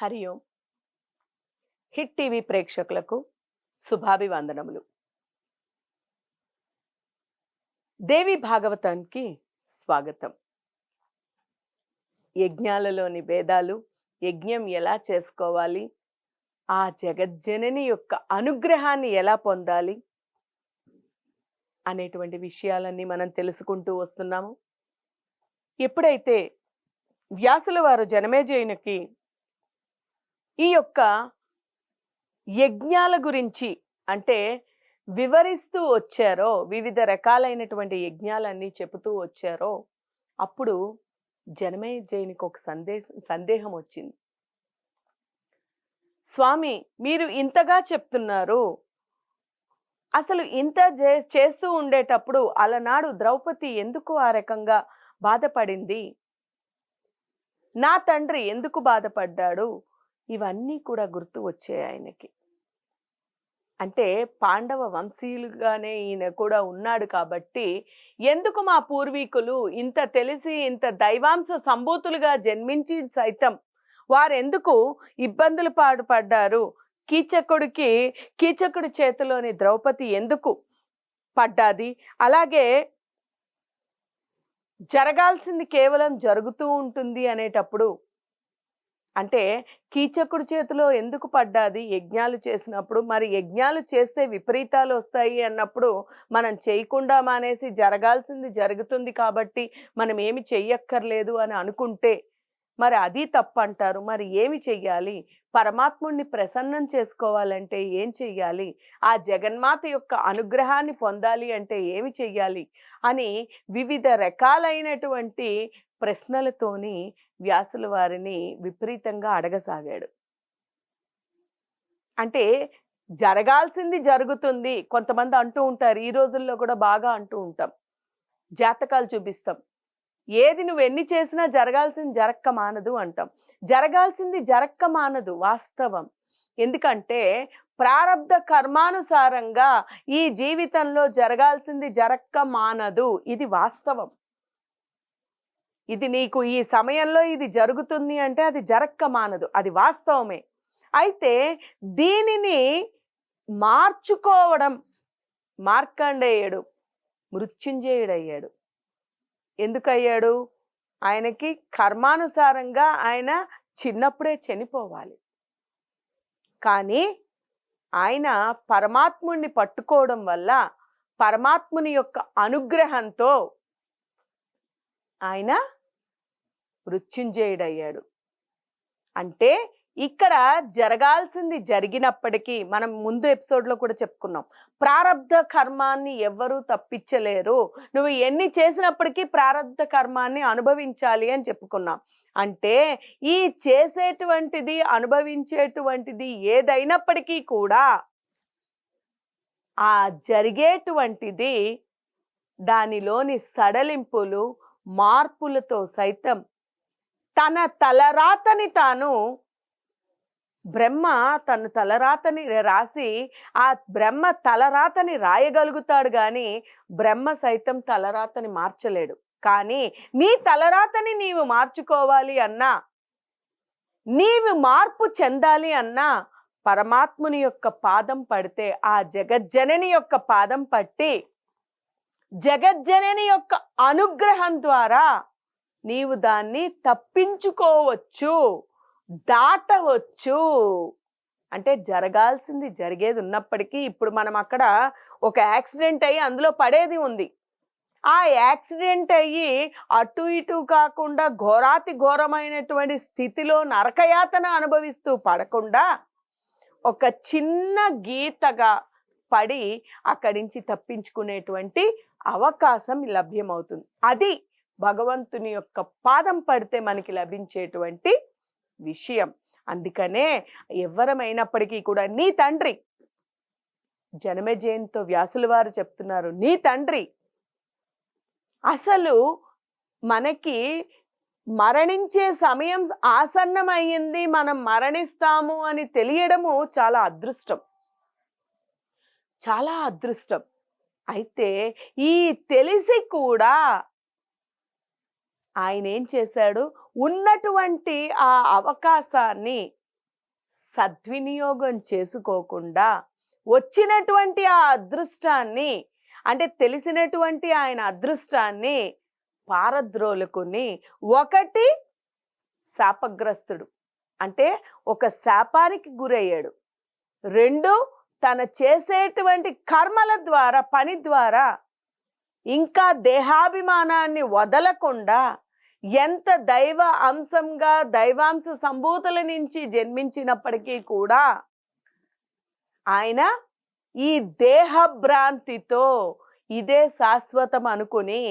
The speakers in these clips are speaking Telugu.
హరి ఓం. హిట్ టీవీ ప్రేక్షకులకు శుభాభివందనములు. దేవి భాగవతానికి స్వాగతం. యజ్ఞాలలోని భేదాలు, యజ్ఞం ఎలా చేసుకోవాలి, ఆ జగజ్జనని యొక్క అనుగ్రహాన్ని ఎలా పొందాలి అనేటువంటి విషయాలన్నీ మనం తెలుసుకుంటూ వస్తున్నాము. ఎప్పుడైతే వ్యాసుల వారు జనమేజయునికి ఈ యొక్క యజ్ఞాల గురించి అంటే వివరిస్తూ వచ్చారో, వివిధ రకాలైనటువంటి యజ్ఞాలన్నీ చెబుతూ వచ్చారో, అప్పుడు జనమేజయునికి ఒక సందేహం వచ్చింది. స్వామి, మీరు ఇంతగా చెప్తున్నారు, అసలు ఇంత చేస్తూ ఉండేటప్పుడు అలనాడు ద్రౌపది ఎందుకు ఆ రకంగా బాధపడింది, నా తండ్రి ఎందుకు బాధపడ్డాడు, ఇవన్నీ కూడా గుర్తు వచ్చాయి ఆయనకి. అంటే పాండవ వంశీయులుగానే ఈయన కూడా ఉన్నాడు కాబట్టి, ఎందుకు మా పూర్వీకులు ఇంత తెలిసి ఇంత దైవాంశ సంభూతులుగా జన్మించి సైతం వారెందుకు ఇబ్బందులు పడ్డారు, కీచకుడి చేతిలోని ద్రౌపది ఎందుకు పడ్డాది, అలాగే జరగాల్సింది కేవలం జరుగుతూ ఉంటుంది అనేటప్పుడు, అంటే కీచకుడి చేతిలో ఎందుకు పడ్డాది యజ్ఞాలు చేసినప్పుడు, మరి యజ్ఞాలు చేస్తే విపరీతాలు వస్తాయి అన్నప్పుడు మనం చేయకుండా మానేసి జరగాల్సింది జరుగుతుంది కాబట్టి మనం ఏమి చెయ్యక్కర్లేదు అని అనుకుంటే మరి అది తప్పంటారు. మరి ఏమి చెయ్యాలి, పరమాత్ముడిని ప్రసన్నం చేసుకోవాలంటే ఏం చెయ్యాలి, ఆ జగన్మాత యొక్క అనుగ్రహాన్ని పొందాలి అంటే ఏమి చెయ్యాలి అని వివిధ రకాలైనటువంటి ప్రశ్నలతోని వ్యాసుల వారిని విపరీతంగా అడగసాగాడు. అంటే జరగాల్సింది జరుగుతుంది. కొంతమంది అంటూ ఉంటారు, ఈ రోజుల్లో కూడా బాగా అంటూ ఉంటాం, జాతకాలు చూపిస్తాం, ఏది నువ్వు ఎన్ని చేసినా జరగాల్సింది జరక్క మానదు అంటాం. జరగాల్సింది జరక్క మానదు వాస్తవం. ఎందుకంటే ప్రారబ్ధ కర్మానుసారంగా ఈ జీవితంలో జరగాల్సింది జరక్క మానదు, ఇది వాస్తవం. ఇది నీకు ఈ సమయంలో ఇది జరుగుతుంది అంటే అది జరక్క మానదు, అది వాస్తవమే. అయితే దీనిని మార్చుకోవడం మార్కండేయుడు మృత్యుంజయుడయ్యాడు. ఎందుకయ్యాడు? ఆయనకి కర్మానుసారంగా ఆయన చిన్నప్పుడే చనిపోవాలి. కానీ ఆయన పరమాత్ముడిని పట్టుకోవడం వల్ల పరమాత్ముని యొక్క అనుగ్రహంతో ఆయన మృత్యుంజయుడయ్యాడు. అంటే ఇక్కడ జరగాల్సింది జరిగినప్పటికీ, మనం ముందు ఎపిసోడ్లో కూడా చెప్పుకున్నాం, ప్రారబ్ధ కర్మాన్ని ఎవ్వరూ తప్పించలేరు, నువ్వు ఎన్ని చేసినప్పటికీ ప్రారబ్ధ కర్మాన్ని అనుభవించాలి అని చెప్పుకున్నాం. అంటే ఈ చేసేటువంటిది అనుభవించేటువంటిది ఏదైనప్పటికీ కూడా ఆ జరిగేటువంటిది దానిలోని సడలింపులు మార్పులతో సైతం తన తలరాతని తాను బ్రహ్మ తన తలరాతని రాసి ఆ బ్రహ్మ తలరాతని రాయగలుగుతాడు, కానీ బ్రహ్మ సైతం తలరాతని మార్చలేడు. కానీ నీ తలరాతని నీవు మార్చుకోవాలి అన్నా, నీవు మార్పు చెందాలి అన్నా పరమాత్ముని యొక్క పాదం పడితే, ఆ జగజ్జనని యొక్క పాదం పట్టి జగజ్జనని యొక్క అనుగ్రహం ద్వారా నీవు దాన్ని తప్పించుకోవచ్చు, దాటవచ్చు. అంటే జరగాల్సింది జరిగేది ఉన్నప్పటికీ, ఇప్పుడు మనం అక్కడ ఒక యాక్సిడెంట్ అయ్యి అందులో పడేది ఉంది. ఆ యాక్సిడెంట్ అయ్యి అటు ఇటు కాకుండా ఘోరాతి ఘోరమైనటువంటి స్థితిలో నరకయాతన అనుభవిస్తూ పడకుండా ఒక చిన్న గీతగా పడి అక్కడి నుంచి తప్పించుకునేటువంటి అవకాశం లభ్యమవుతుంది. అది భగవంతుని యొక్క పాదం పడితే మనకి లభించేటువంటి విషయం. అందుకనే ఎవరమైనప్పటికీ కూడా నీ తండ్రి, జనమేజయునితో వ్యాసుల వారు చెప్తున్నారు, నీ తండ్రి అసలు మనకి మరణించే సమయం ఆసన్నమయ్యింది, మనం మరణిస్తాము అని తెలియడము చాలా అదృష్టం, చాలా అదృష్టం. అయితే ఈ తెలిసి కూడా ఆయన ఏం చేశాడు, ఉన్నటువంటి ఆ అవకాశాన్ని సద్వినియోగం చేసుకోకుండా వచ్చినటువంటి ఆ అదృష్టాన్ని, అంటే తెలిసినటువంటి ఆయన అదృష్టాన్ని పారద్రోలుకుని, ఒకటి శాపగ్రస్తుడు, అంటే ఒక శాపానికి గురయ్యాడు. 2 తన చేసేటువంటి కర్మల ద్వారా, పని ద్వారా ఇంకా దేహాభిమానాన్ని వదలకుండా, ఎంత దైవ అంశంగా దైవాంశ సంభూతుల నుంచి జన్మించినప్పటికీ కూడా ఆయన ఈ దేహభ్రాంతితో ఇదే శాశ్వతం అనుకుని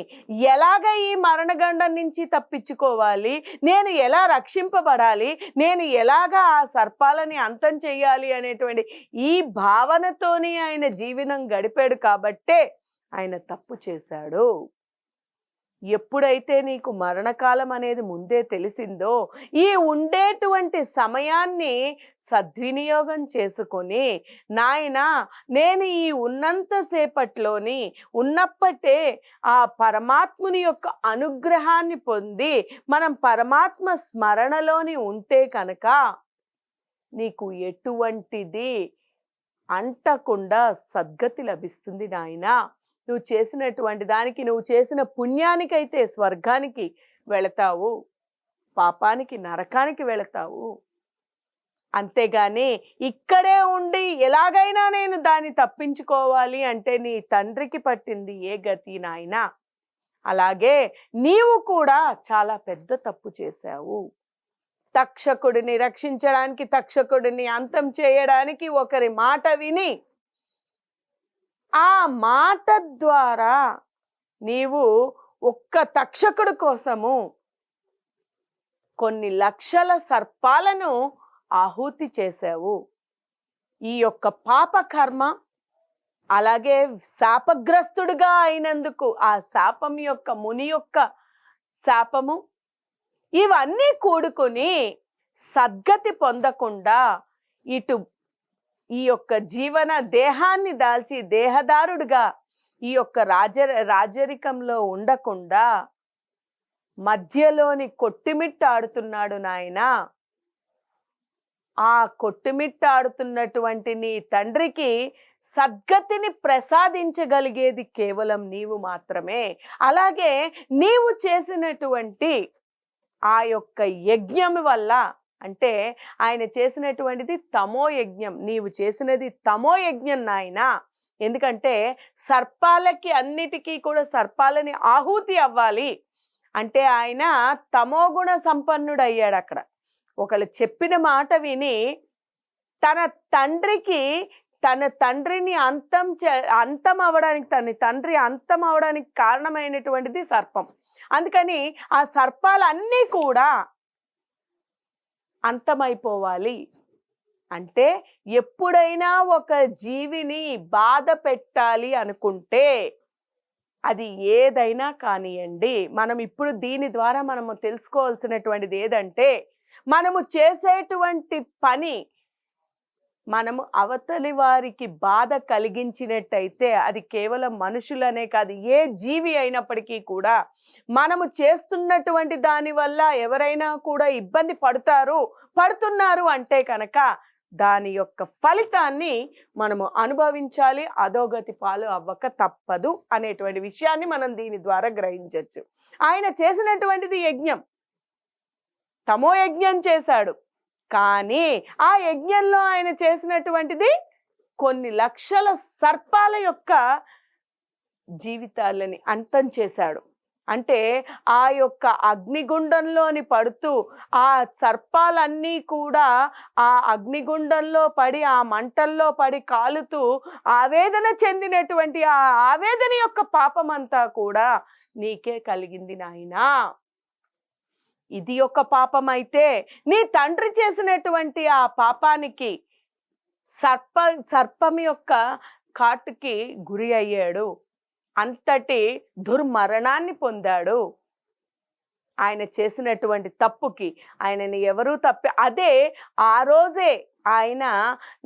ఎలాగ ఈ మరణగండం నుంచి తప్పించుకోవాలి, నేను ఎలా రక్షింపబడాలి, నేను ఎలాగ ఆ సర్పాలని అంతం చెయ్యాలి అనేటువంటి ఈ భావనతోని ఆయన జీవనం గడిపాడు కాబట్టే ఆయన తప్పు చేశాడు. ఎప్పుడైతే నీకు మరణకాలం అనేది ముందే తెలిసిందో, ఈ ఉండేటువంటి సమయాన్ని సద్వినియోగం చేసుకొని, నాయనా నేను ఈ ఉన్నంతసేపట్లోని ఉన్నప్పటే ఆ పరమాత్ముని యొక్క అనుగ్రహాన్ని పొంది మనం పరమాత్మ స్మరణలోని ఉంటే కనుక నీకు ఎటువంటిది అంటకుండా సద్గతి లభిస్తుంది నాయనా. నువ్వు చేసినటువంటి దానికి, నువ్వు చేసిన పుణ్యానికైతే స్వర్గానికి వెళతావు, పాపానికి నరకానికి వెళతావు. అంతేగాని ఇక్కడే ఉండి ఎలాగైనా నేను దాన్ని తప్పించుకోవాలి అంటే నీ తండ్రికి పట్టింది ఏ గతి నాయనా. అలాగే నీవు కూడా చాలా పెద్ద తప్పు చేశావు. తక్షకుడిని రక్షించడానికి, తక్షకుడిని అంతం చేయడానికి ఒకరి మాట విని ఆ మాట ద్వారా నీవు ఒక్క తక్షకుడు కోసము కొన్ని లక్షల సర్పాలను ఆహుతి చేశావు. ఈ యొక్క పాప కర్మ, అలాగే శాపగ్రస్తుడుగా అయినందుకు ఆ శాపం యొక్క, ముని యొక్క శాపము, ఇవన్నీ కూడుకొని సద్గతి పొందకుండా ఇటు ఈ యొక్క జీవన దేహాన్ని దాల్చి దేహదారుడుగా ఈ యొక్క రాజరికంలో ఉండకుండా మధ్యలోని కొట్టిమిట్టాడుతున్నాడు నాయనా. ఆ కొట్టిమిట్టాడుతున్నటువంటి నీ తండ్రికి సద్గతిని ప్రసాదించగలిగేది కేవలం నీవు మాత్రమే. అలాగే నీవు చేసినటువంటి ఆ యొక్క యజ్ఞం వల్ల, అంటే ఆయన చేసినటువంటిది తమో యజ్ఞం, నీవు చేసినది తమో యజ్ఞం నాయనా. ఎందుకంటే సర్పాలకి అన్నిటికీ కూడా సర్పాలని ఆహుతి అవ్వాలి అంటే ఆయన తమోగుణ సంపన్నుడు అయ్యాడు. అక్కడ ఒకళ్ళు చెప్పిన మాట విని తన తండ్రిని అంతం అవడానికి, తన తండ్రి అంతం అవడానికి కారణమైనటువంటిది సర్పం. అందుకని ఆ సర్పాలన్నీ కూడా అంతమైపోవాలి అంటే, ఎప్పుడైనా ఒక జీవిని బాధ పెట్టాలి అనుకుంటే అది ఏదైనా కానియండి, మనం ఇప్పుడు దీని ద్వారా మనము తెలుసుకోవాల్సినటువంటిది ఏదంటే, మనము చేసేటువంటి పని మనము అవతలి వారికి బాధ కలిగించినట్టయితే, అది కేవలం మనుషులనే కాదు, ఏ జీవి అయినప్పటికీ కూడా మనము చేస్తున్నటువంటి దాని వల్ల ఎవరైనా కూడా ఇబ్బంది పడుతున్నారు అంటే కనుక దాని యొక్క ఫలితాన్ని మనము అనుభవించాలి, అధోగతి పాలు అవ్వక తప్పదు అనేటువంటి విషయాన్ని మనం దీని ద్వారా గ్రహించవచ్చు. ఆయన చేసినటువంటిది యజ్ఞం, తమో యజ్ఞం చేశాడు. కానీ ఆ యజ్ఞంలో ఆయన చేసినటువంటిది కొన్ని లక్షల సర్పాల యొక్క జీవితాలని అంతం చేశాడు. అంటే ఆ యొక్క అగ్నిగుండంలోని పడుతూ ఆ సర్పాలన్నీ కూడా ఆ అగ్నిగుండంలో పడి, ఆ మంటల్లో పడి కాలుతూ ఆవేదన చెందినటువంటి ఆ ఆవేదన యొక్క పాపమంతా కూడా నీకే కలిగింది నాయనా. ఇది ఒక పాపం అయితే, నీ తండ్రి చేసినటువంటి ఆ పాపానికి సర్పం యొక్క కాటుకి గురి అయ్యాడు, అంతటి దుర్మరణాన్ని పొందాడు. ఆయన చేసినటువంటి తప్పుకి ఆయనని ఎవరూ అదే ఆ రోజే ఆయన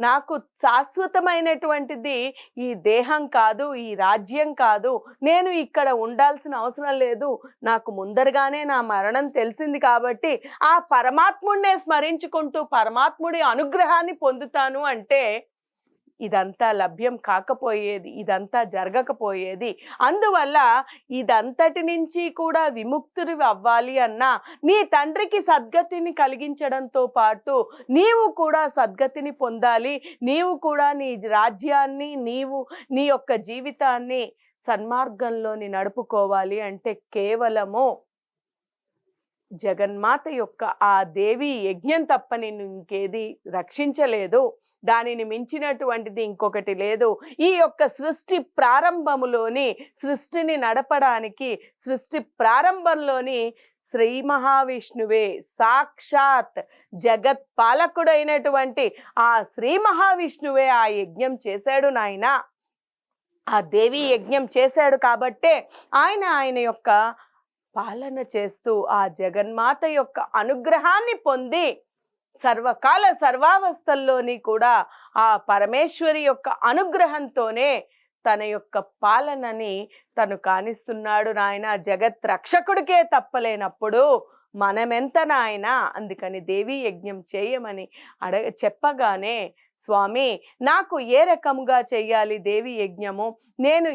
నాకు శాశ్వతమైనటువంటిది ఈ దేహం కాదు, ఈ రాజ్యం కాదు, నేను ఇక్కడ ఉండాల్సిన అవసరం లేదు, నాకు ముందరగానే నా మరణం తెలిసింది కాబట్టి ఆ పరమాత్ముడినే స్మరించుకుంటూ పరమాత్ముడి అనుగ్రహాన్ని పొందుతాను అంటే ఇదంతా లభ్యం కాకపోయేది, ఇదంతా జరగకపోయేది. అందువల్ల ఇదంతటి నుంచి కూడా విముక్తులు అవ్వాలి అన్నా నీ తండ్రికి సద్గతిని కలిగించడంతో పాటు నీవు కూడా సద్గతిని పొందాలి, నీవు కూడా నీ రాజ్యాన్ని, నీవు నీ యొక్క జీవితాన్ని సన్మార్గంలోని నడుపుకోవాలి అంటే కేవలము జగన్మాత యొక్క ఆ దేవి యజ్ఞం తప్ప నిన్ను ఇంకేది రక్షించలేదు, దానిని మించినటువంటిది ఇంకొకటి లేదు. ఈ యొక్క సృష్టి ప్రారంభములోని సృష్టిని నడపడానికి సృష్టి ప్రారంభంలోని శ్రీ మహావిష్ణువే సాక్షాత్ జగత్ పాలకుడైనటువంటి ఆ శ్రీ మహావిష్ణువే ఆ యజ్ఞం చేశాడు నాయన. ఆ దేవి యజ్ఞం చేశాడు కాబట్టే ఆయన యొక్క పాలన చేస్తూ ఆ జగన్మాత యొక్క అనుగ్రహాన్ని పొంది సర్వకాల సర్వావస్థల్లోని కూడా ఆ పరమేశ్వరి యొక్క అనుగ్రహంతోనే తన యొక్క పాలనని తను కానిస్తున్నాడు నాయన. జగత్ రక్షకుడికే తప్పలేనప్పుడు మనమెంత నాయన. అందుకని దేవీ యజ్ఞం చేయమని చెప్పగానే స్వామి నాకు ఏ రకముగా చెయ్యాలి దేవి యజ్ఞము, నేను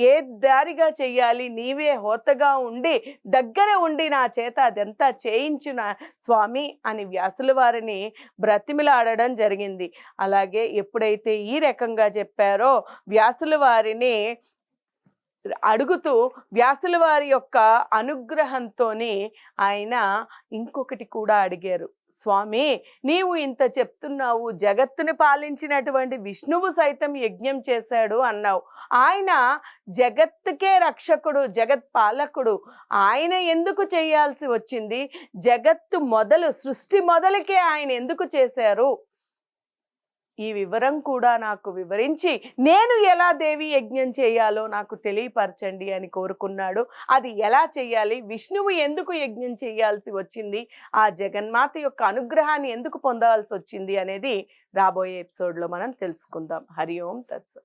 ఏ దారిగా చెయ్యాలి, నీవే హోతగా ఉండి దగ్గర ఉండి నా చేత అదంతా చేయించిన స్వామి అని వ్యాసుల వారిని బ్రతిమిలాడడం జరిగింది. అలాగే ఎప్పుడైతే ఈ రకంగా చెప్పారో వ్యాసుల వారిని అడుగుతూ వ్యాసుల వారి యొక్క అనుగ్రహంతోని ఆయన ఇంకొకటి కూడా అడిగారు. స్వామి నీవు ఇంత చెప్తున్నావు, జగత్తుని పాలించినటువంటి విష్ణువు సైతం యజ్ఞం చేశాడు అన్నావు, ఆయన జగత్తుకే రక్షకుడు, జగత్ పాలకుడు, ఆయన ఎందుకు చేయాల్సి వచ్చింది? జగత్తు మొదలు సృష్టి మొదలుకే ఆయన ఎందుకు చేశారు? ఈ వివరం కూడా నాకు వివరించి నేను ఎలా దేవి యజ్ఞం చేయాలో నాకు తెలియపరచండి అని కోరుకున్నాడు. అది ఎలా చేయాలి, విష్ణువు ఎందుకు యజ్ఞం చేయాల్సి వచ్చింది, ఆ జగన్మాత యొక్క అనుగ్రహాన్ని ఎందుకు పొందాల్సి వచ్చింది అనేది రాబోయే ఎపిసోడ్లో మనం తెలుసుకుందాం. హరి ఓం తత్సత్.